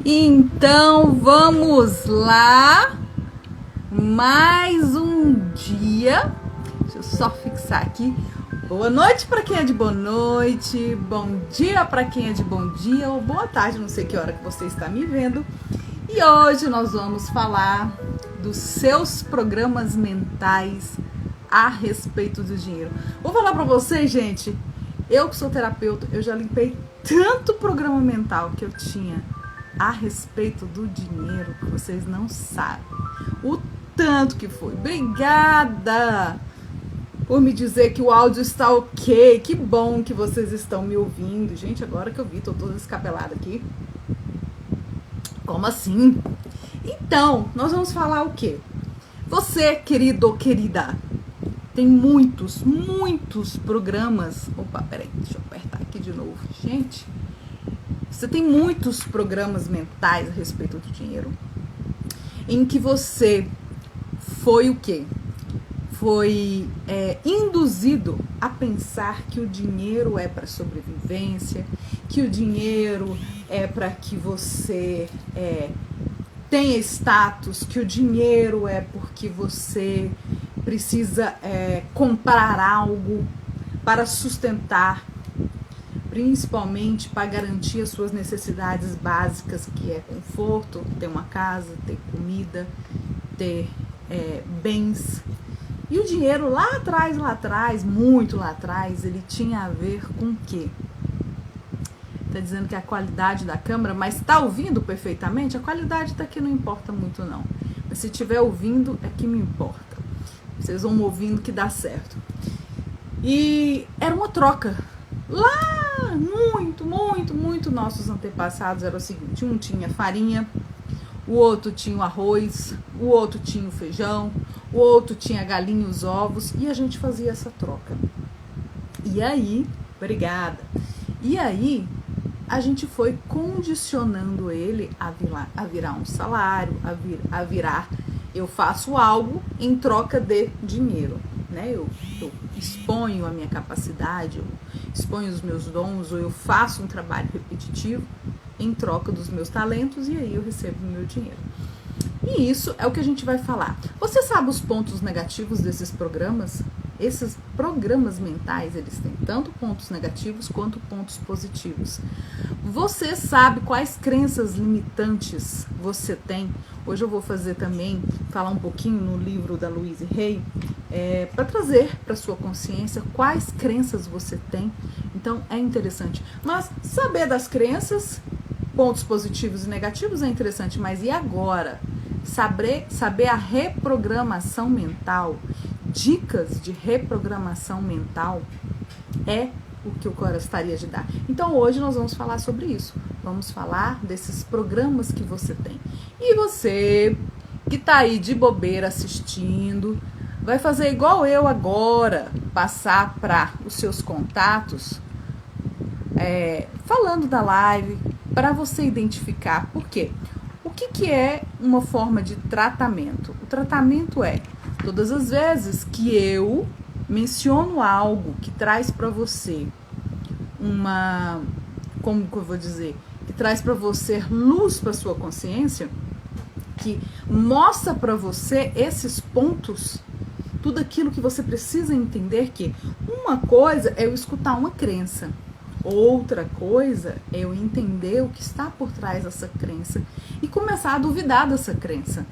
Então vamos lá, mais um dia. Deixa eu só fixar aqui. Boa noite para quem é de boa noite, bom dia para quem é de bom dia ou boa tarde, não sei que hora que você está me vendo. E hoje nós vamos falar dos seus programas mentais a respeito do dinheiro. Vou falar para vocês, gente, eu que sou terapeuta, eu já limpei tanto programa mental que eu tinha a respeito do dinheiro que vocês não sabem. O tanto que foi. Obrigada por me dizer que o áudio está ok. Que bom que vocês estão me ouvindo. Gente, agora que eu vi, tô toda descabelada aqui. Como assim? Então, nós vamos falar o quê? Você, querido ou querida, tem muitos programas. Opa, peraí, deixa eu apertar aqui de novo. Gente, você tem muitos programas mentais a respeito do dinheiro em que você foi o quê? Foi induzido a pensar que o dinheiro é para sobrevivência, que o dinheiro é para que você tenha status, que o dinheiro é porque você precisa comprar algo para sustentar, principalmente para garantir as suas necessidades básicas, que é conforto, ter uma casa, ter comida, ter bens. E o dinheiro lá atrás, muito lá atrás, ele tinha a ver com o quê? Tá dizendo que a qualidade da câmera, mas tá ouvindo perfeitamente? A qualidade daqui não importa muito não. Mas se estiver ouvindo, é que me importa. Vocês vão ouvindo que dá certo. E era uma troca. Lá, muito nossos antepassados era o seguinte: um tinha farinha, o outro tinha o arroz, o outro tinha o feijão, o outro tinha a galinha e os ovos, e a gente fazia essa troca. E aí, obrigada. E aí, a gente foi condicionando ele a virar um salário, a virar, eu faço algo em troca de dinheiro, né? Eu exponho a minha capacidade, eu exponho os meus dons, ou eu faço um trabalho repetitivo em troca dos meus talentos, e aí eu recebo o meu dinheiro. E isso é o que a gente vai falar. Você sabe os pontos negativos desses programas? Esses programas mentais, eles têm tanto pontos negativos quanto pontos positivos. Você sabe quais crenças limitantes você tem? Hoje eu vou falar um pouquinho no livro da Louise Hay, para trazer para sua consciência quais crenças você tem. Então é interessante. Mas saber das crenças, pontos positivos e negativos é interessante, mas e agora? Saber a reprogramação mental, dicas de reprogramação mental é o que eu gostaria de dar. Então hoje nós vamos falar sobre isso. Vamos falar desses programas que você tem. E você que tá aí de bobeira assistindo, vai fazer igual eu agora, passar para os seus contatos, falando da live, para você identificar. Por quê? O que é uma forma de tratamento? O tratamento é, todas as vezes que eu menciono algo que traz para você como que eu vou dizer? Que traz para você luz para sua consciência, que mostra para você esses pontos, tudo aquilo que você precisa entender, que uma coisa é eu escutar uma crença, outra coisa é eu entender o que está por trás dessa crença e começar a duvidar dessa crença.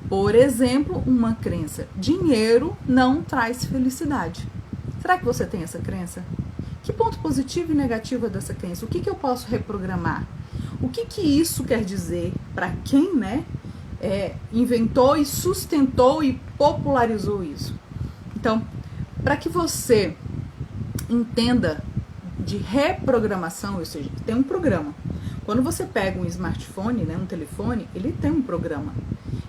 Por exemplo, uma crença: dinheiro não traz felicidade. Será que você tem essa crença? Que ponto positivo e negativo é dessa crença? O que eu posso reprogramar? O que isso quer dizer para quem, inventou e sustentou e popularizou isso? Então, para que você entenda de reprogramação, ou seja, tem um programa. Quando você pega um smartphone, um telefone, ele tem um programa.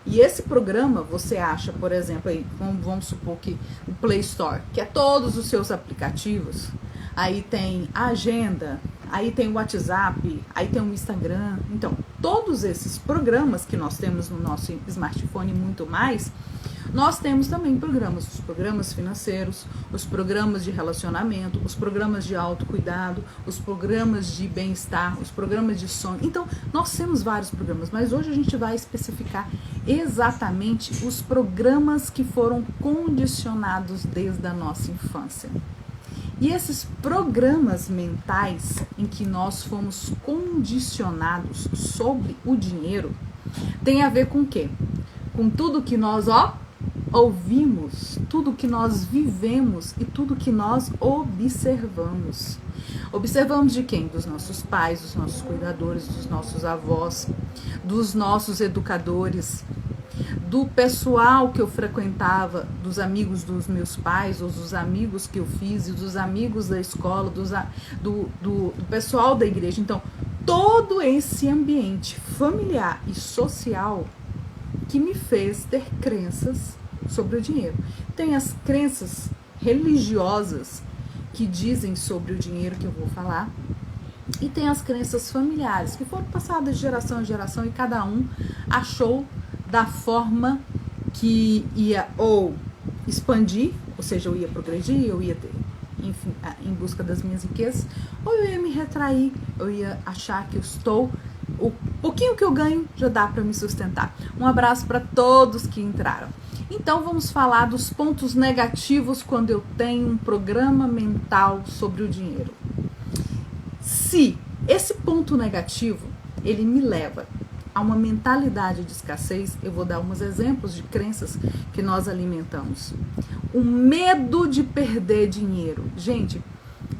E esse programa você acha, por exemplo, aí, vamos supor que o Play Store, que é todos os seus aplicativos, aí tem a agenda, aí tem o WhatsApp, aí tem o Instagram. Então, todos esses programas que nós temos no nosso smartphone e muito mais, Nós temos também programas, os programas financeiros, os programas de relacionamento, os programas de autocuidado, os programas de bem-estar, os programas de sonho. Então, nós temos vários programas, mas hoje a gente vai especificar exatamente os programas que foram condicionados desde a nossa infância. E esses programas mentais em que nós fomos condicionados sobre o dinheiro tem a ver com o quê? Com tudo que nós ouvimos, tudo que nós vivemos e tudo que nós observamos. Observamos de quem? Dos nossos pais, dos nossos cuidadores, dos nossos avós, dos nossos educadores, do pessoal que eu frequentava, dos amigos dos meus pais, ou dos amigos que eu fiz, e dos amigos da escola, do pessoal da igreja. Então, todo esse ambiente familiar e social que me fez ter crenças sobre o dinheiro. Tem as crenças religiosas que dizem sobre o dinheiro, que eu vou falar, e tem as crenças familiares que foram passadas de geração em geração e cada um achou da forma que ia ou expandir, ou seja, eu ia progredir, eu ia ter, enfim, em busca das minhas riquezas, ou eu ia me retrair, eu ia achar que eu estou, o pouquinho que eu ganho já dá para me sustentar. Um abraço para todos que entraram. Então vamos falar dos pontos negativos quando eu tenho um programa mental sobre o dinheiro. Se esse ponto negativo, ele me leva a uma mentalidade de escassez, eu vou dar uns exemplos de crenças que nós alimentamos. O medo de perder dinheiro. Gente,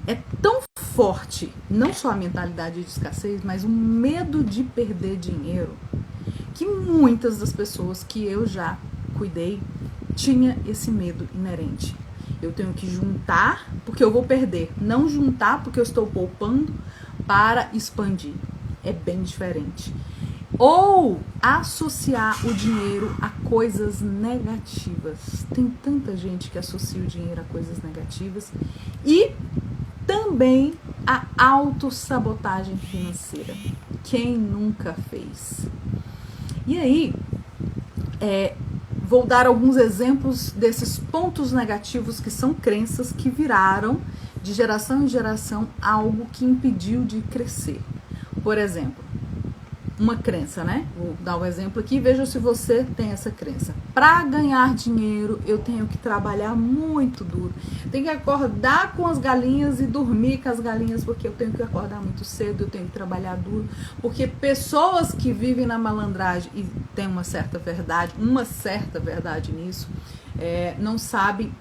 é tão forte, não só a mentalidade de escassez, mas o medo de perder dinheiro, que muitas das pessoas que eu já cuidei tinha esse medo inerente. Eu tenho que juntar porque eu vou perder, não juntar porque eu estou poupando para expandir. É bem diferente. Ou associar o dinheiro a coisas negativas. Tem tanta gente que associa o dinheiro a coisas negativas. E também a autossabotagem financeira. Quem nunca fez? E aí, vou dar alguns exemplos desses pontos negativos que são crenças que viraram de geração em geração algo que impediu de crescer. Por exemplo, uma crença, né? Vou dar um exemplo aqui e veja se você tem essa crença. Para ganhar dinheiro, eu tenho que trabalhar muito duro. Tenho que acordar com as galinhas e dormir com as galinhas, porque eu tenho que acordar muito cedo, eu tenho que trabalhar duro. Porque pessoas que vivem na malandragem e tem uma certa verdade nisso, não sabem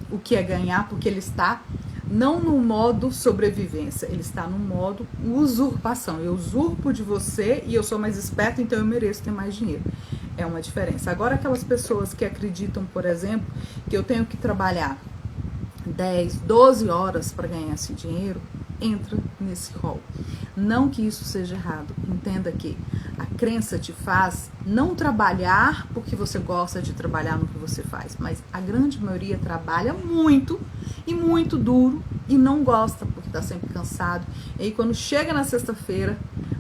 o que é ganhar, porque ele está não no modo sobrevivência, ele está no modo usurpação. Eu usurpo de você e eu sou mais esperto, então eu mereço ter mais dinheiro. É uma diferença. Agora, aquelas pessoas que acreditam, por exemplo, que eu tenho que trabalhar 10, 12 horas para ganhar esse dinheiro, entra nesse rol. Não que isso seja errado. Entenda que a crença te faz não trabalhar porque você gosta de trabalhar no que você faz, mas a grande maioria trabalha muito e muito duro e não gosta porque está sempre cansado. E aí quando chega na sexta-feira,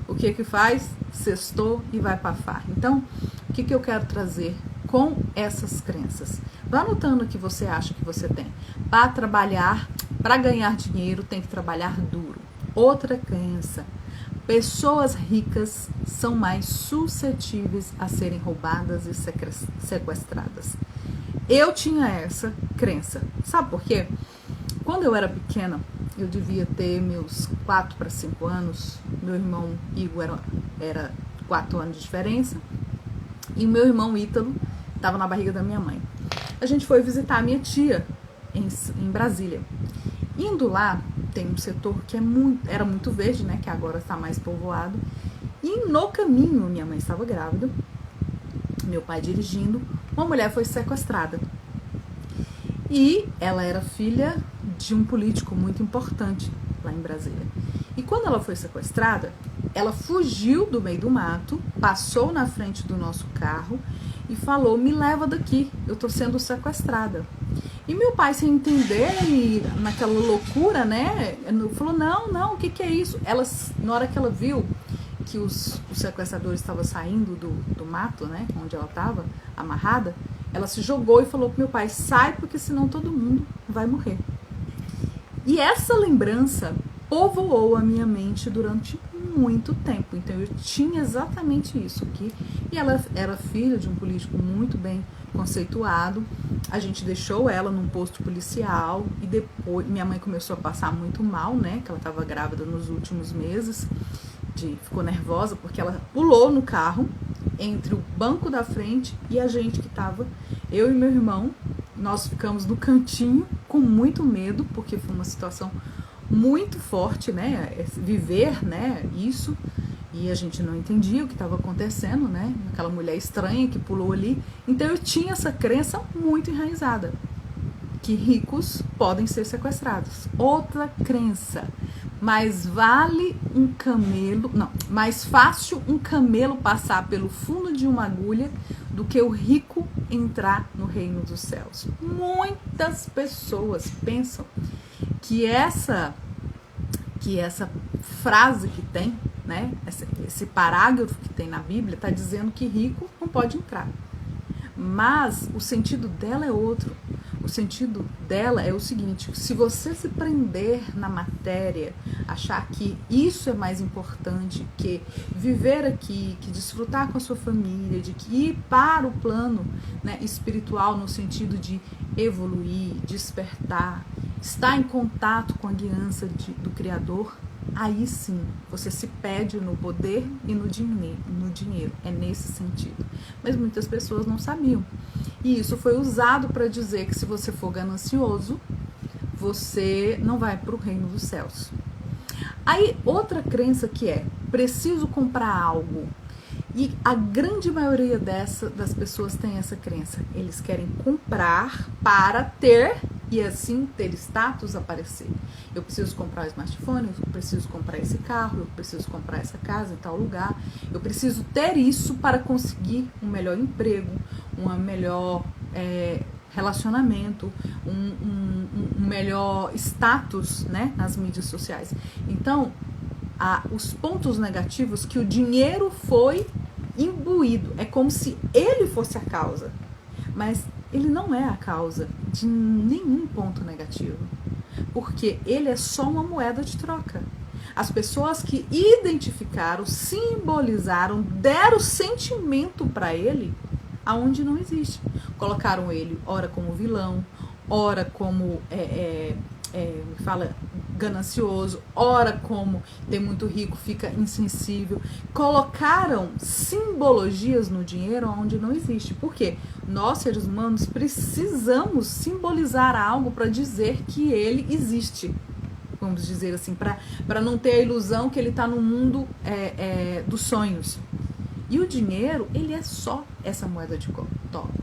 o que que faz? Sextou e vai para farra. Então, o que eu quero trazer com essas crenças? Vá anotando o que você acha que você tem. Para trabalhar, para ganhar dinheiro, tem que trabalhar duro. Outra crença: pessoas ricas são mais suscetíveis a serem roubadas e sequestradas. Eu tinha essa crença. Sabe por quê? Quando eu era pequena, eu devia ter meus 4 para 5 anos. Meu irmão Igor era 4 anos de diferença. E o meu irmão Ítalo estava na barriga da minha mãe. A gente foi visitar a minha tia em Brasília. Indo lá, tem um setor que era muito verde, né? Que agora está mais povoado. E no caminho, minha mãe estava grávida, meu pai dirigindo, uma mulher foi sequestrada. E ela era filha de um político muito importante lá em Brasília. E quando ela foi sequestrada, ela fugiu do meio do mato, passou na frente do nosso carro e falou: me leva daqui, eu tô sendo sequestrada. E meu pai, sem entender, e naquela loucura, né, falou: não, o que é isso? Ela, na hora que ela viu que os sequestradores estavam saindo do mato, né, onde ela estava amarrada, ela se jogou e falou pro meu pai: sai, porque senão todo mundo vai morrer. E essa lembrança povoou a minha mente durante muito tempo. Então eu tinha exatamente isso aqui. E ela era filha de um político muito bem conceituado. A gente deixou ela num posto policial e depois minha mãe começou a passar muito mal, né? Que ela estava grávida nos últimos meses. Ficou nervosa porque ela pulou no carro entre o banco da frente e a gente que estava, eu e meu irmão. Nós ficamos no cantinho com muito medo, porque foi uma situação muito forte, né? Viver, né? Isso. E a gente não entendia o que estava acontecendo, né? Aquela mulher estranha que pulou ali. Então eu tinha essa crença muito enraizada, que ricos podem ser sequestrados. Outra crença: mais fácil um camelo passar pelo fundo de uma agulha do que o rico entrar no reino dos céus. Muitas pessoas pensam que essa frase que tem, né, esse parágrafo que tem na Bíblia está dizendo que rico não pode entrar. Mas o sentido dela é outro. O sentido dela é o seguinte: se você se prender na matéria, achar que isso é mais importante que viver aqui, que desfrutar com a sua família, de que ir para o plano, né, espiritual, no sentido de evoluir, despertar, estar em contato com a guiança do Criador, aí sim você se perde no poder e no dinheiro. É nesse sentido. Mas muitas pessoas não sabiam. E isso foi usado para dizer que se você for ganancioso, você não vai para o reino dos céus. Aí outra crença que é: preciso comprar algo. E a grande maioria das pessoas tem essa crença. Eles querem comprar para ter e assim ter status, aparecer. Eu preciso comprar um smartphone, eu preciso comprar esse carro, eu preciso comprar essa casa em tal lugar. Eu preciso ter isso para conseguir um melhor emprego, um melhor relacionamento, um melhor status, né, nas mídias sociais. Então, os pontos negativos que o dinheiro foi imbuído, é como se ele fosse a causa, mas ele não é a causa de nenhum ponto negativo, porque ele é só uma moeda de troca. As pessoas que identificaram, simbolizaram, deram sentimento para ele aonde não existe. Colocaram ele ora como vilão, ora como ganancioso, ora como tem muito rico, fica insensível. Colocaram simbologias no dinheiro onde não existe. Por quê? Nós, seres humanos, precisamos simbolizar algo para dizer que ele existe. Vamos dizer assim, para não ter a ilusão que ele está no mundo dos sonhos. E o dinheiro, ele é só essa moeda de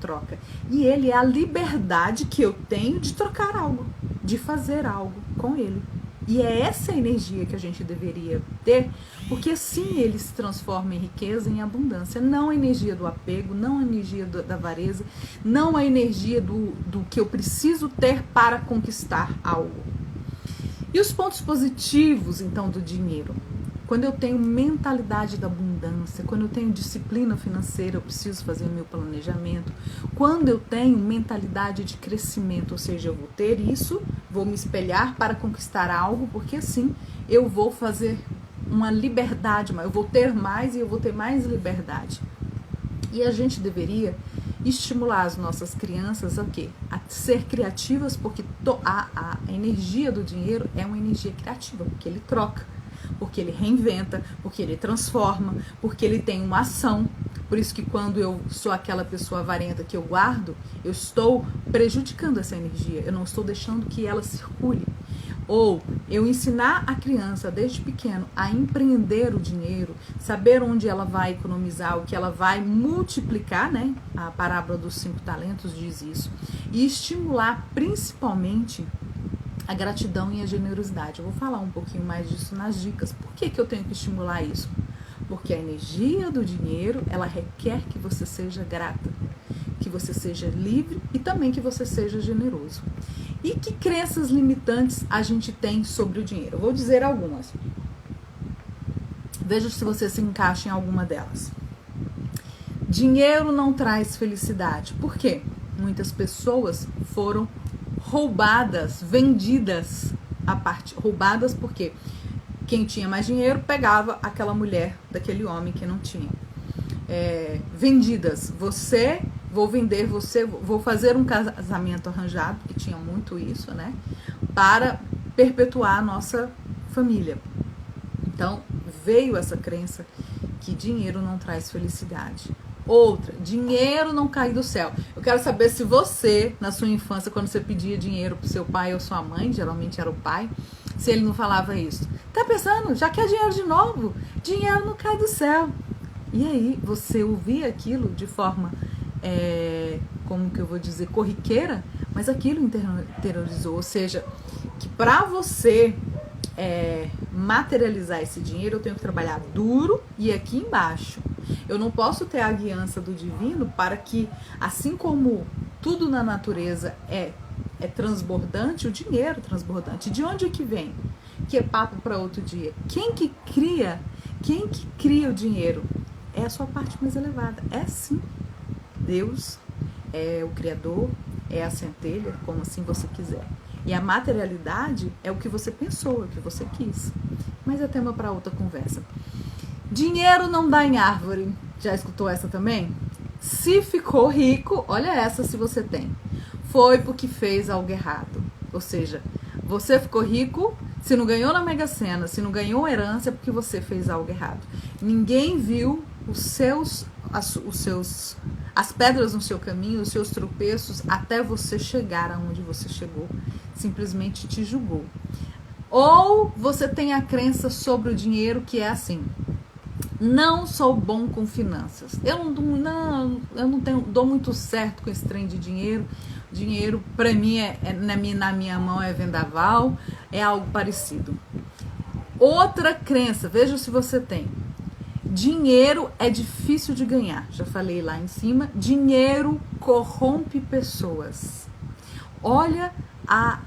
troca. E ele é a liberdade que eu tenho de trocar algo, de fazer algo com ele. E é essa energia que a gente deveria ter, porque assim ele se transforma em riqueza, em abundância. Não a energia do apego, não a energia da avareza, não a energia do que eu preciso ter para conquistar algo. E os pontos positivos, então, do dinheiro? Quando eu tenho mentalidade da abundância, quando eu tenho disciplina financeira, eu preciso fazer meu planejamento. Quando eu tenho mentalidade de crescimento, ou seja, eu vou ter isso, vou me espelhar para conquistar algo, porque assim eu vou fazer uma liberdade, eu vou ter mais e eu vou ter mais liberdade. E a gente deveria estimular as nossas crianças a quê? A ser criativas, porque a energia do dinheiro é uma energia criativa, porque ele troca, porque ele reinventa, porque ele transforma, porque ele tem uma ação. Por isso que quando eu sou aquela pessoa avarenta que eu guardo, eu estou prejudicando essa energia, eu não estou deixando que ela circule. Ou eu ensinar a criança desde pequeno a empreender o dinheiro, saber onde ela vai economizar, o que ela vai multiplicar, né? A parábola dos 5 talentos diz isso. E estimular principalmente a gratidão e a generosidade. Eu vou falar um pouquinho mais disso nas dicas. Por que eu tenho que estimular isso? Porque a energia do dinheiro, ela requer que você seja grata, que você seja livre e também que você seja generoso. E que crenças limitantes a gente tem sobre o dinheiro? Eu vou dizer algumas. Veja se você se encaixa em alguma delas. Dinheiro não traz felicidade. Por quê? muitas pessoas foram roubadas, vendidas roubadas porque quem tinha mais dinheiro pegava aquela mulher daquele homem que não tinha. Vendidas, vou vender você, vou fazer um casamento arranjado, que tinha muito isso, né? Para perpetuar a nossa família. Então, veio essa crença que dinheiro não traz felicidade. Outra, dinheiro não cai do céu. Eu quero saber se você, na sua infância, quando você pedia dinheiro pro seu pai ou sua mãe, geralmente era o pai, se ele não falava isso. Tá pensando, já quer dinheiro de novo? Dinheiro não cai do céu. E aí, você ouvia aquilo de forma, como que eu vou dizer, corriqueira, mas aquilo interiorizou. Ou seja, que para você materializar esse dinheiro, eu tenho que trabalhar duro e aqui embaixo. Eu não posso ter a guiança do divino para que, assim como tudo na natureza é transbordante, o dinheiro é transbordante. De onde é que vem? Que é papo para outro dia. Quem que cria o dinheiro? É a sua parte mais elevada. É sim. Deus é o Criador, é a centelha, como assim você quiser. E a materialidade é o que você pensou, é o que você quis. Mas é tema para outra conversa. Dinheiro não dá em árvore. Já escutou essa também? Se ficou rico, olha essa se você tem. Foi porque fez algo errado. Ou seja, você ficou rico, se não ganhou na Mega Sena, se não ganhou herança, é porque você fez algo errado. Ninguém viu as pedras no seu caminho, os seus tropeços, até você chegar aonde você chegou. Simplesmente te julgou. Ou você tem a crença sobre o dinheiro que é assim: não sou bom com finanças. Eu não dou muito certo com esse trem de dinheiro. Dinheiro, para mim, na minha mão é vendaval, é algo parecido. Outra crença, veja se você tem. Dinheiro é difícil de ganhar. Já falei lá em cima. Dinheiro corrompe pessoas. Olha a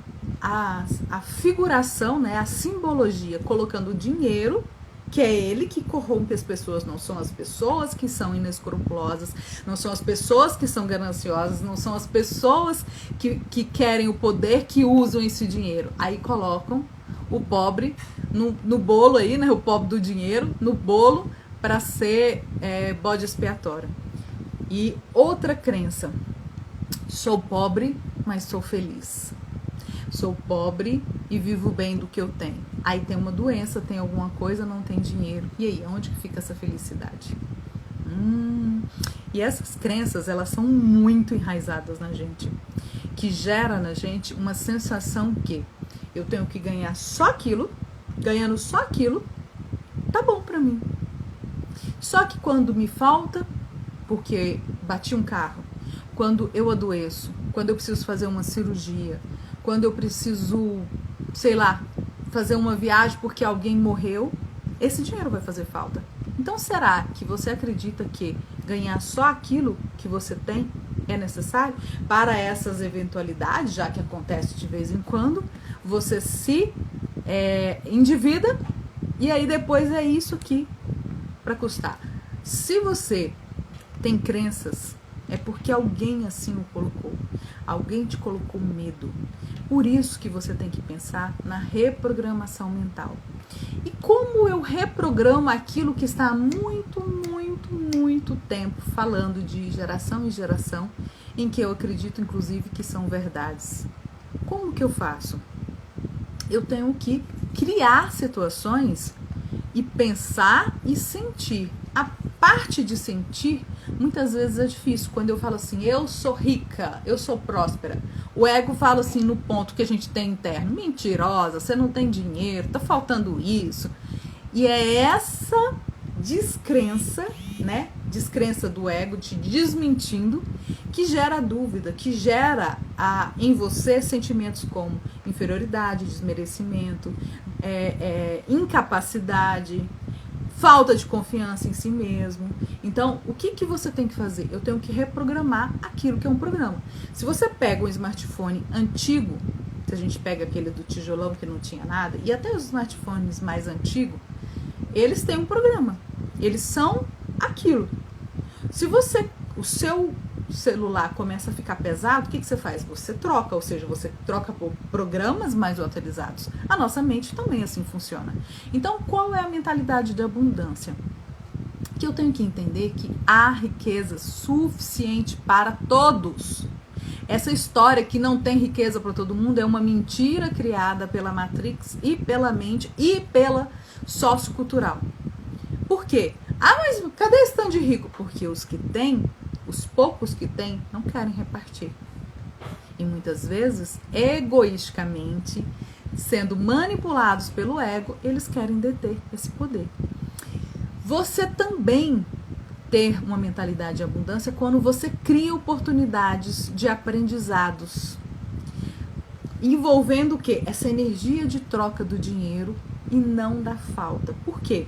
figuração, né, a simbologia, colocando o dinheiro, que é ele que corrompe as pessoas. Não são as pessoas que são inescrupulosas, não são as pessoas que são gananciosas, não são as pessoas que querem o poder, que usam esse dinheiro. Aí colocam o pobre no bolo aí, né, o pobre do dinheiro, no bolo, para ser bode expiatório. E outra crença: sou pobre, mas sou feliz. Sou pobre e vivo bem do que eu tenho. Aí tem uma doença, tem alguma coisa, não tem dinheiro. E aí, onde que fica essa felicidade? E essas crenças, elas são muito enraizadas na gente, que gera na gente uma sensação que eu tenho que ganhar só aquilo, ganhando só aquilo, tá bom pra mim. Só que quando me falta, porque bati um carro, quando eu adoeço, quando eu preciso fazer uma cirurgia, quando eu preciso, sei lá, fazer uma viagem porque alguém morreu, esse dinheiro vai fazer falta. Então, será que você acredita que ganhar só aquilo que você tem é necessário para essas eventualidades, já que acontece de vez em quando? Você se endivida e aí depois é isso aqui para custar. Se você tem crenças, é porque alguém assim o colocou. Alguém te colocou medo. Por isso que você tem que pensar na reprogramação mental. E como eu reprogramo aquilo que está há muito, muito, muito tempo falando de geração em geração, em que eu acredito, inclusive, que são verdades? Como que eu faço? Eu tenho que criar situações e pensar e sentir. A parte de sentir, muitas vezes é difícil. Quando eu falo assim, eu sou rica, eu sou próspera, o ego fala assim no ponto que a gente tem interno: mentirosa, você não tem dinheiro, tá faltando isso. E é essa descrença, né? Descrença do ego te desmentindo, que gera dúvida, que gera em você sentimentos como inferioridade, desmerecimento, incapacidade, falta de confiança em si mesmo. Então, o que você tem que fazer? Eu tenho que reprogramar aquilo que é um programa. Se você pega um smartphone antigo, se a gente pega aquele do tijolão que não tinha nada, e até os smartphones mais antigos, eles têm um programa. Eles são aquilo. Se você, celular começa a ficar pesado, o que você faz? Você troca, ou seja, você troca por programas mais atualizados. A nossa mente também assim funciona. Então, qual é a mentalidade de abundância? Que eu tenho que entender que há riqueza suficiente para todos. Essa história que não tem riqueza para todo mundo é uma mentira criada pela Matrix e pela mente e pela sociocultural. Por quê? Ah, mas cadê esse tanto de rico? Porque os que têm, os poucos que têm, não querem repartir. E muitas vezes, egoisticamente, sendo manipulados pelo ego, eles querem deter esse poder. Você também ter uma mentalidade de abundância quando você cria oportunidades de aprendizados, envolvendo o quê? Essa energia de troca do dinheiro e não da falta. Por quê?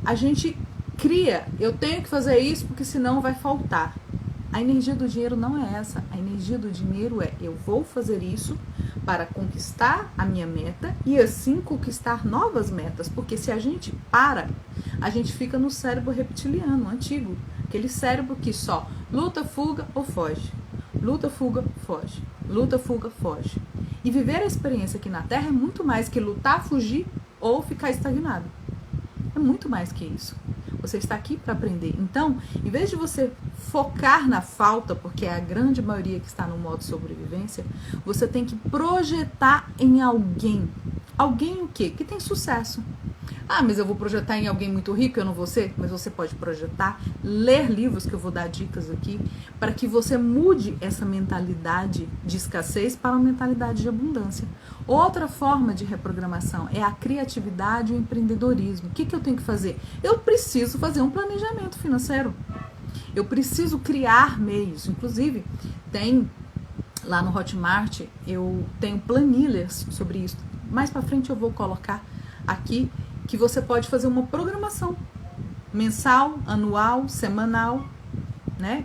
A gente cria, eu tenho que fazer isso porque senão vai faltar. A energia do dinheiro não é essa. A energia do dinheiro é: eu vou fazer isso para conquistar a minha meta e assim conquistar novas metas. Porque se a gente para, a gente fica no cérebro reptiliano, antigo. Aquele cérebro que só luta, fuga ou foge. Luta, fuga, foge. Luta, fuga, foge. E viver a experiência aqui na Terra é muito mais que lutar, fugir ou ficar estagnado. É muito mais que isso. Você está aqui para aprender. Então, em vez de você focar na falta, porque é a grande maioria que está no modo sobrevivência, você tem que projetar em alguém. Alguém o quê? Que tem sucesso. Ah, mas eu vou projetar em alguém muito rico, eu não vou ser? Mas você pode projetar, ler livros, que eu vou dar dicas aqui, para que você mude essa mentalidade de escassez para uma mentalidade de abundância. Outra forma de reprogramação é a criatividade e o empreendedorismo. O que eu tenho que fazer? Eu preciso fazer um planejamento financeiro. Eu preciso criar meios. Inclusive, tem lá no Hotmart, eu tenho planilhas sobre isso. Mais para frente eu vou colocar aqui que você pode fazer uma programação mensal, anual, semanal, né?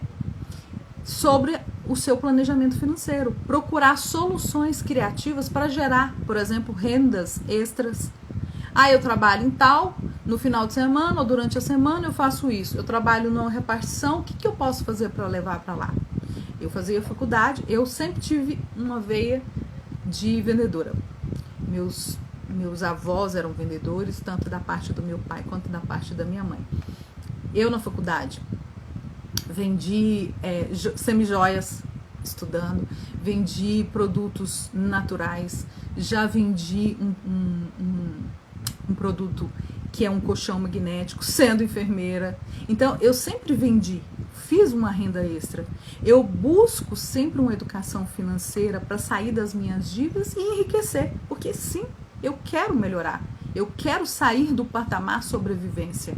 Sobre o seu planejamento financeiro. Procurar soluções criativas para gerar, por exemplo, rendas extras. Ah, eu trabalho em tal, no final de semana ou durante a semana eu faço isso. Eu trabalho numa repartição, o que eu posso fazer para levar para lá? Eu fazia faculdade, eu sempre tive uma veia de vendedora. Meus avós eram vendedores, tanto da parte do meu pai quanto da parte da minha mãe. Eu, na faculdade, vendi semijoias estudando, vendi produtos naturais, já vendi um produto que é um colchão magnético, sendo enfermeira. Então, eu sempre vendi, fiz uma renda extra. Eu busco sempre uma educação financeira para sair das minhas dívidas e enriquecer, porque sim, eu quero melhorar, eu quero sair do patamar sobrevivência.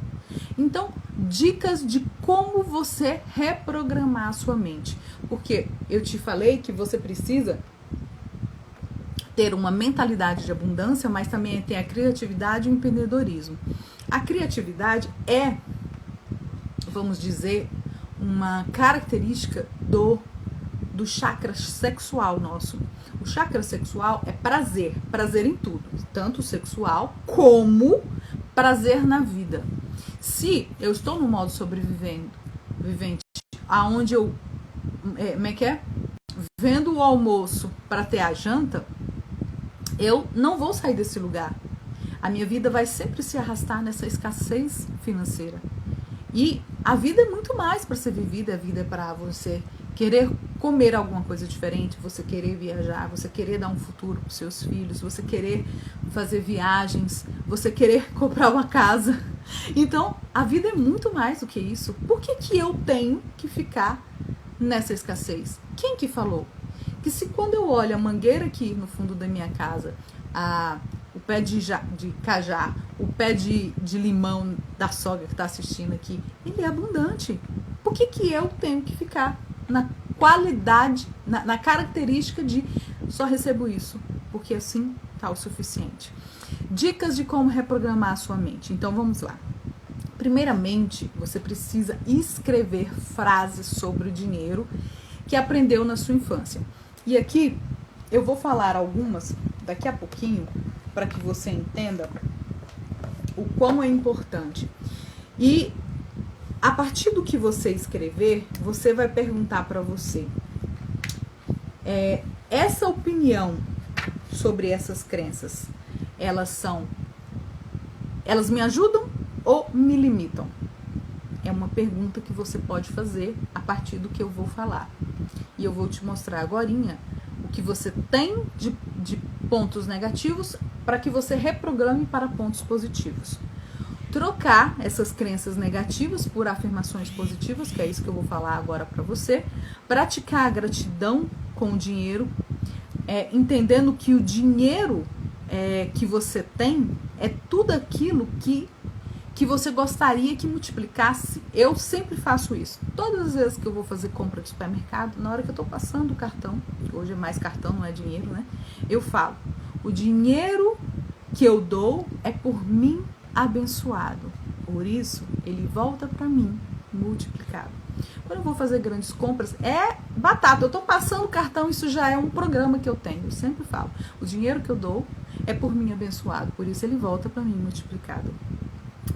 Então, dicas de como você reprogramar a sua mente. Porque eu te falei que você precisa ter uma mentalidade de abundância, mas também tem a criatividade e o empreendedorismo. A criatividade é, vamos dizer, uma característica do chakra sexual nosso. O chakra sexual é prazer, prazer em tudo, tanto sexual como prazer na vida. Se eu estou no modo sobrevivente, aonde eu vendo o almoço para ter a janta, eu não vou sair desse lugar. A minha vida vai sempre se arrastar nessa escassez financeira. E a vida é muito mais para ser vivida. A vida é para você querer comer alguma coisa diferente, você querer viajar, você querer dar um futuro para os seus filhos, você querer fazer viagens, você querer comprar uma casa. Então, a vida é muito mais do que isso. Por que eu tenho que ficar nessa escassez? Quem que falou? Que se quando eu olho a mangueira aqui no fundo da minha casa, o pé de cajá, o pé de limão da sogra que está assistindo aqui, ele é abundante. Por que eu tenho que ficar na qualidade, na característica de só recebo isso? Porque assim está o suficiente. Dicas de como reprogramar a sua mente. Então vamos lá. Primeiramente, você precisa escrever frases sobre o dinheiro que aprendeu na sua infância. E aqui eu vou falar algumas daqui a pouquinho para que você entenda o quão é importante. E A partir do que você escrever, você vai perguntar para você, essa opinião sobre essas crenças, elas me ajudam ou me limitam? É uma pergunta que você pode fazer a partir do que eu vou falar. E eu vou te mostrar agorinha o que você tem de pontos negativos para que você reprograme para pontos positivos. Trocar essas crenças negativas por afirmações positivas, que é isso que eu vou falar agora para você. Praticar a gratidão com o dinheiro, entendendo que o dinheiro que você tem é tudo aquilo que você gostaria que multiplicasse. Eu sempre faço isso. Todas as vezes que eu vou fazer compra de supermercado, na hora que eu tô passando o cartão, hoje é mais cartão, não é dinheiro, né? Eu falo, o dinheiro que eu dou é por mim abençoado. Por isso, ele volta para mim multiplicado. Quando eu vou fazer grandes compras, é batata. Eu tô passando o cartão, isso já é um programa que eu tenho. Eu sempre falo, o dinheiro que eu dou é por mim abençoado. Por isso, ele volta para mim multiplicado.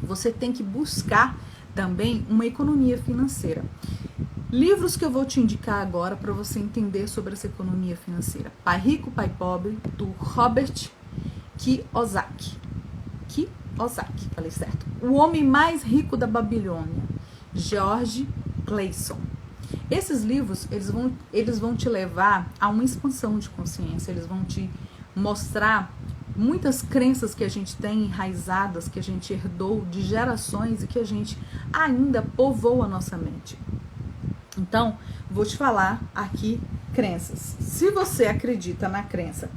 Você tem que buscar também uma economia financeira. Livros que eu vou te indicar agora para você entender sobre essa economia financeira. Pai Rico, Pai Pobre, do Robert Kiyosaki. Kiyosaki, falei certo. O Homem Mais Rico da Babilônia, George Clason. Esses livros, eles vão te levar a uma expansão de consciência, eles vão te mostrar muitas crenças que a gente tem enraizadas, que a gente herdou de gerações e que a gente ainda povoa a nossa mente. Então, vou te falar aqui crenças. Se você acredita na crença,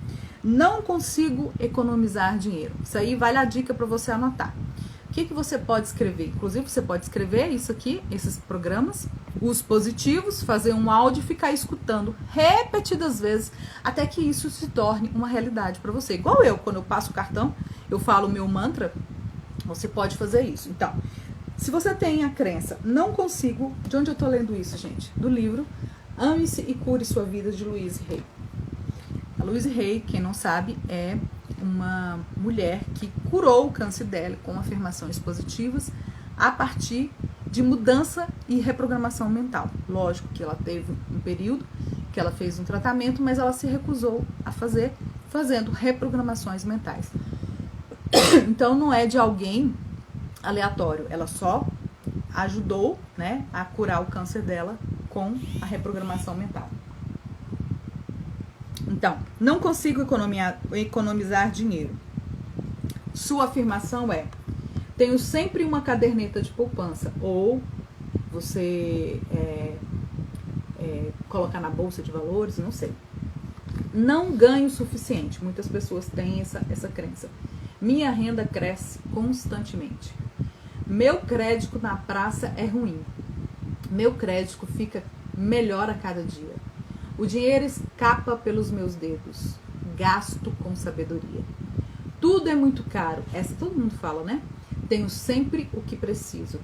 não consigo economizar dinheiro. Isso aí vale a dica para você anotar. O que você pode escrever? Inclusive, você pode escrever isso aqui, esses programas, os positivos, fazer um áudio e ficar escutando repetidas vezes até que isso se torne uma realidade para você. Igual eu, quando eu passo o cartão, eu falo o meu mantra, você pode fazer isso. Então, se você tem a crença, não consigo... De onde eu tô lendo isso, gente? Do livro Ame-se e Cure Sua Vida, de Louise Hay. A Louise Hay, quem não sabe, é uma mulher que curou o câncer dela com afirmações positivas a partir de mudança e reprogramação mental. Lógico que ela teve um período que ela fez um tratamento, mas ela se recusou a fazer, fazendo reprogramações mentais. Então não é de alguém aleatório, ela só ajudou, né, a curar o câncer dela com a reprogramação mental. Então, não consigo economizar dinheiro. Sua afirmação é: tenho sempre uma caderneta de poupança. Ou você colocar na bolsa de valores, não sei. Não ganho o suficiente. Muitas pessoas têm essa crença. Minha renda cresce constantemente. Meu crédito na praça é ruim. Meu crédito fica melhor a cada dia. O dinheiro escapa pelos meus dedos. Gasto com sabedoria. Tudo é muito caro. Essa todo mundo fala, né? Tenho sempre o que preciso.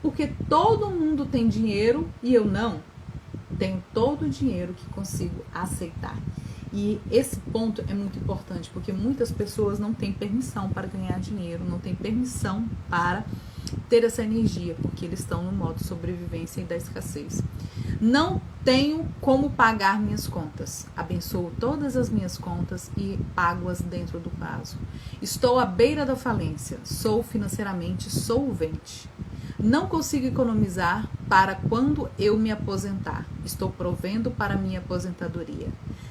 Porque todo mundo tem dinheiro e eu não. Tenho todo o dinheiro que consigo aceitar. E esse ponto é muito importante, porque muitas pessoas não têm permissão para ganhar dinheiro, não têm permissão para ter essa energia, porque eles estão no modo sobrevivência e da escassez. Não tenho como pagar minhas contas. Abençoo todas as minhas contas e pago-as dentro do prazo. Estou à beira da falência. Sou financeiramente solvente. Não consigo economizar para quando eu me aposentar. Estou provendo para minha aposentadoria.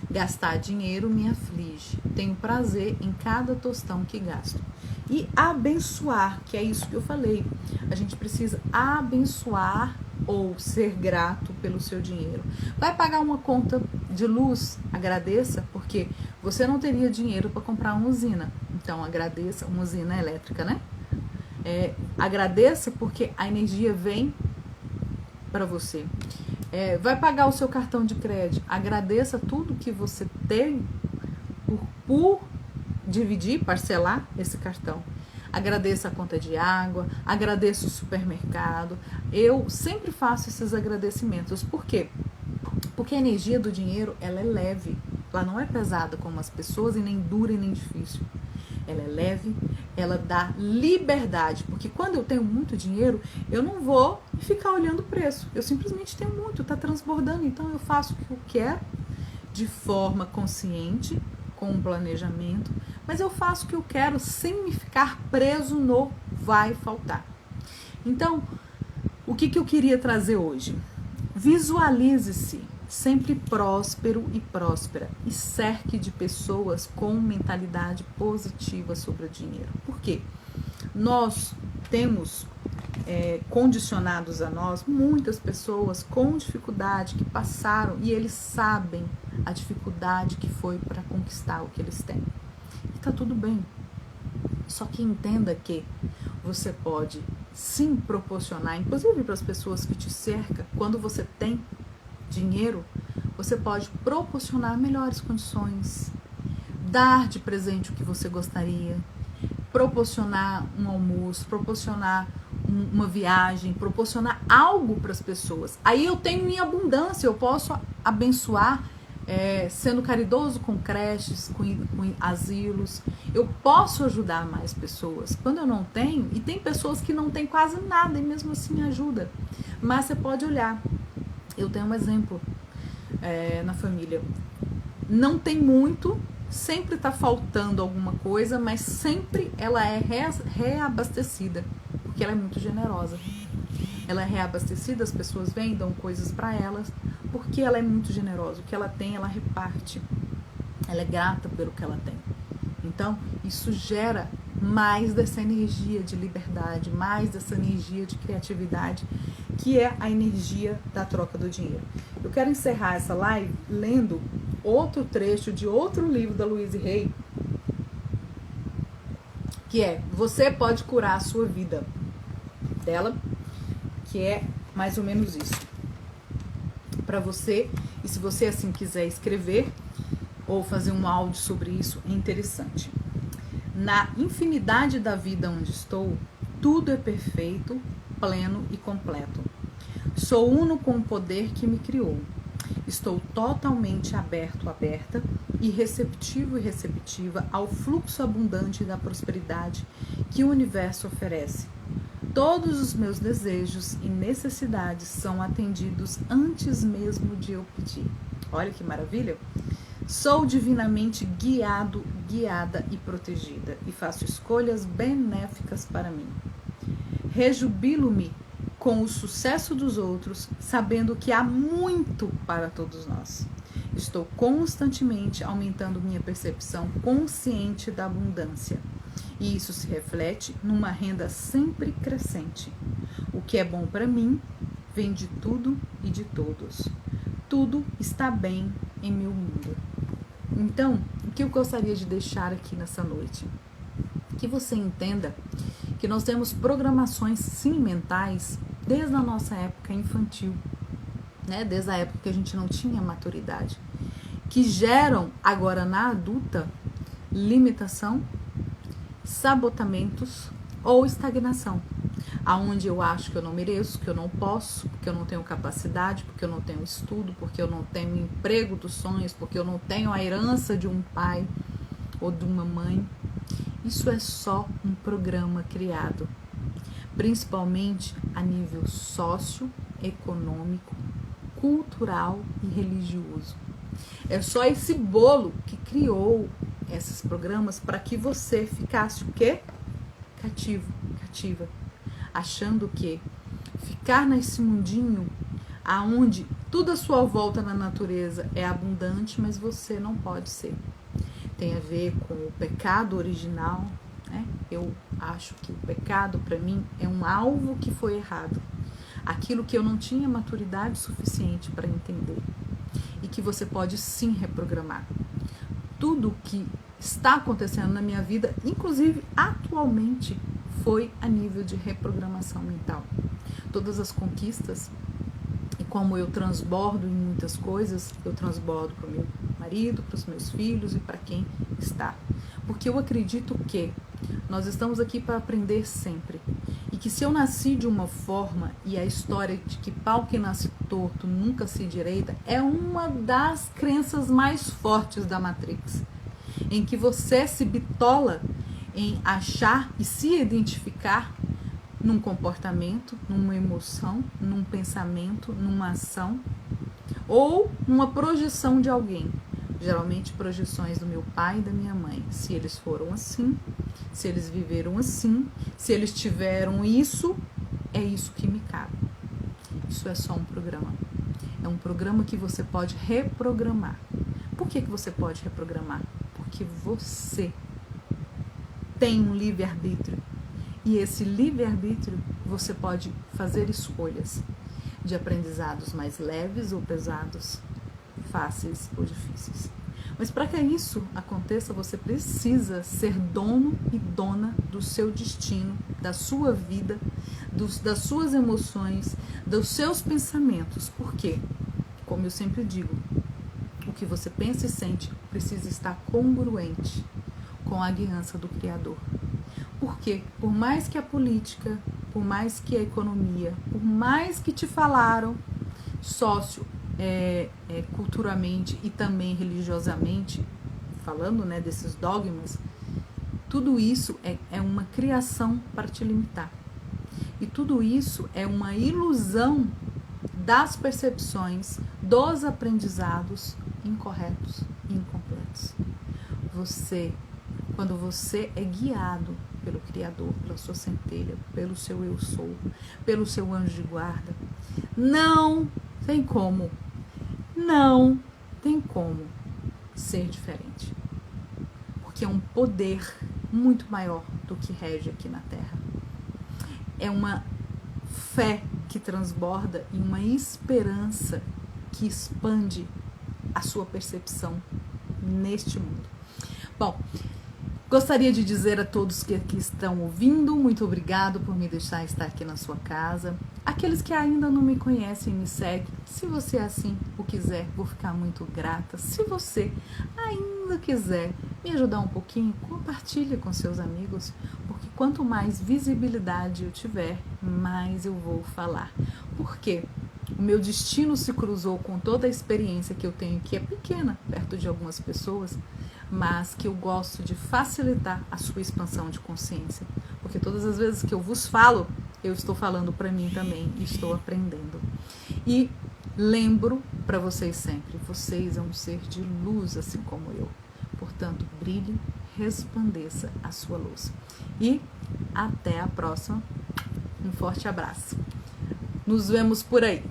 Gastar dinheiro me aflige. Tenho prazer em cada tostão que gasto. E abençoar, que é isso que eu falei. A gente precisa abençoar ou ser grato pelo seu dinheiro. Vai pagar uma conta de luz? Agradeça, porque você não teria dinheiro para comprar uma usina. Então agradeça, uma usina elétrica, né? Agradeça porque a energia vem para você. Vai pagar o seu cartão de crédito? Agradeça tudo que você tem por dividir, parcelar esse cartão. Agradeça a conta de água, agradeça o supermercado. Eu sempre faço esses agradecimentos. Por quê? Porque a energia do dinheiro, ela é leve. Ela não é pesada como as pessoas e nem dura e nem difícil. ela é leve, ela dá liberdade, porque quando eu tenho muito dinheiro, eu não vou ficar olhando o preço, eu simplesmente tenho muito, tá transbordando, então eu faço o que eu quero, de forma consciente, com um planejamento, mas eu faço o que eu quero sem me ficar preso no vai faltar. Então, o que eu queria trazer hoje? Visualize-se sempre próspero e próspera e cerque de pessoas com mentalidade positiva sobre o dinheiro. Por quê? Nós temos condicionados a nós muitas pessoas com dificuldade que passaram e eles sabem a dificuldade que foi para conquistar o que eles têm. E tá tudo bem. Só que entenda que você pode sim proporcionar, inclusive para as pessoas que te cercam, quando você tem dinheiro, você pode proporcionar melhores condições, dar de presente o que você gostaria, proporcionar um almoço, proporcionar uma viagem, proporcionar algo para as pessoas. Aí eu tenho em abundância, eu posso abençoar sendo caridoso com creches, com asilos, eu posso ajudar mais pessoas. Quando eu não tenho, e tem pessoas que não têm quase nada e mesmo assim ajuda, mas você pode olhar. Eu tenho um exemplo na família, não tem muito, sempre está faltando alguma coisa, mas sempre ela é reabastecida, porque ela é muito generosa. Ela é reabastecida, as pessoas vêm, dão coisas para elas, porque ela é muito generosa. O que ela tem, ela reparte. Ela é grata pelo que ela tem. Então, isso gera mais dessa energia de liberdade, mais dessa energia de criatividade, que é a energia da troca do dinheiro. Eu quero encerrar essa live lendo outro trecho de outro livro da Louise Hay, que é Você Pode Curar a Sua Vida, dela, que é mais ou menos isso. Para você, e se você assim quiser escrever ou fazer um áudio sobre isso, é interessante. Na infinidade da vida onde estou, tudo é perfeito, pleno e completo. Sou uno com o poder que me criou. Estou totalmente aberta e receptivo e receptiva ao fluxo abundante da prosperidade que o universo oferece. Todos os meus desejos e necessidades são atendidos antes mesmo de eu pedir. Olha que maravilha! Sou divinamente guiada e protegida e faço escolhas benéficas para mim. Rejubilo-me com o sucesso dos outros, sabendo que há muito para todos nós. Estou constantemente aumentando minha percepção consciente da abundância. E isso se reflete numa renda sempre crescente. O que é bom para mim vem de tudo e de todos. Tudo está bem em meu mundo. Então, o que eu gostaria de deixar aqui nessa noite? Que você entenda que nós temos programações sim mentais desde a nossa época infantil, né? Desde a época que a gente não tinha maturidade, que geram agora na adulta limitação, sabotamentos ou estagnação, aonde eu acho que eu não mereço, que eu não posso, porque eu não tenho capacidade, porque eu não tenho estudo, porque eu não tenho o emprego dos sonhos, porque eu não tenho a herança de um pai ou de uma mãe. Isso é só um programa criado, principalmente a nível socioeconômico, cultural e religioso. É só esse bolo que criou esses programas para que você ficasse o quê? Cativa, achando que ficar nesse mundinho aonde tudo à sua volta na natureza é abundante, mas você não pode ser. Tem a ver com o pecado original, né? Eu acho que o pecado para mim é um alvo que foi errado, aquilo que eu não tinha maturidade suficiente para entender, e que você pode sim reprogramar. Tudo que está acontecendo na minha vida, inclusive atualmente, foi a nível de reprogramação mental. Todas as conquistas, e como eu transbordo em muitas coisas, eu transbordo para o meu marido, para os meus filhos e para quem está. Porque eu acredito que nós estamos aqui para aprender sempre. E que se eu nasci de uma forma, e a história de que pau que nasce torto nunca se endireita, é uma das crenças mais fortes da Matrix. Em que você se bitola em achar e se identificar num comportamento, numa emoção, num pensamento, numa ação ou numa projeção de alguém. Geralmente projeções do meu pai e da minha mãe. Se eles foram assim, se eles viveram assim, se eles tiveram isso, é isso que me cabe. Isso é só um programa. É um programa que você pode reprogramar. Por que você pode reprogramar? Porque você tem um livre-arbítrio. E esse livre-arbítrio você pode fazer escolhas de aprendizados mais leves ou pesados, fáceis ou difíceis. Mas para que isso aconteça, você precisa ser dono e dona do seu destino, da sua vida, das suas emoções, dos seus pensamentos. Por quê? Como eu sempre digo, o que você pensa e sente precisa estar congruente com a guiança do Criador. Porque por mais que a política, por mais que a economia, por mais que te falaram culturalmente e também religiosamente, falando, né, desses dogmas, tudo isso é uma criação para te limitar. E tudo isso é uma ilusão das percepções, dos aprendizados incorretos e incompletos. Quando você é guiado pelo Criador, pela sua centelha, pelo seu eu sou, pelo seu anjo de guarda, não tem como ser diferente. Porque é um poder muito maior do que rege aqui na Terra. É uma fé que transborda e uma esperança que expande a sua percepção neste mundo. Bom, gostaria de dizer a todos que aqui estão ouvindo, muito obrigado por me deixar estar aqui na sua casa. Aqueles que ainda não me conhecem, me seguem. Se você assim o quiser, vou ficar muito grata. Se você ainda quiser me ajudar um pouquinho, compartilhe com seus amigos, porque quanto mais visibilidade eu tiver, mais eu vou falar. Por quê? O meu destino se cruzou com toda a experiência que eu tenho, que é pequena, perto de algumas pessoas, mas que eu gosto de facilitar a sua expansão de consciência. Porque todas as vezes que eu vos falo, eu estou falando para mim também e estou aprendendo. E lembro para vocês sempre, vocês é um ser de luz assim como eu. Portanto, brilhe, resplandeça a sua luz. E até a próxima. Um forte abraço. Nos vemos por aí.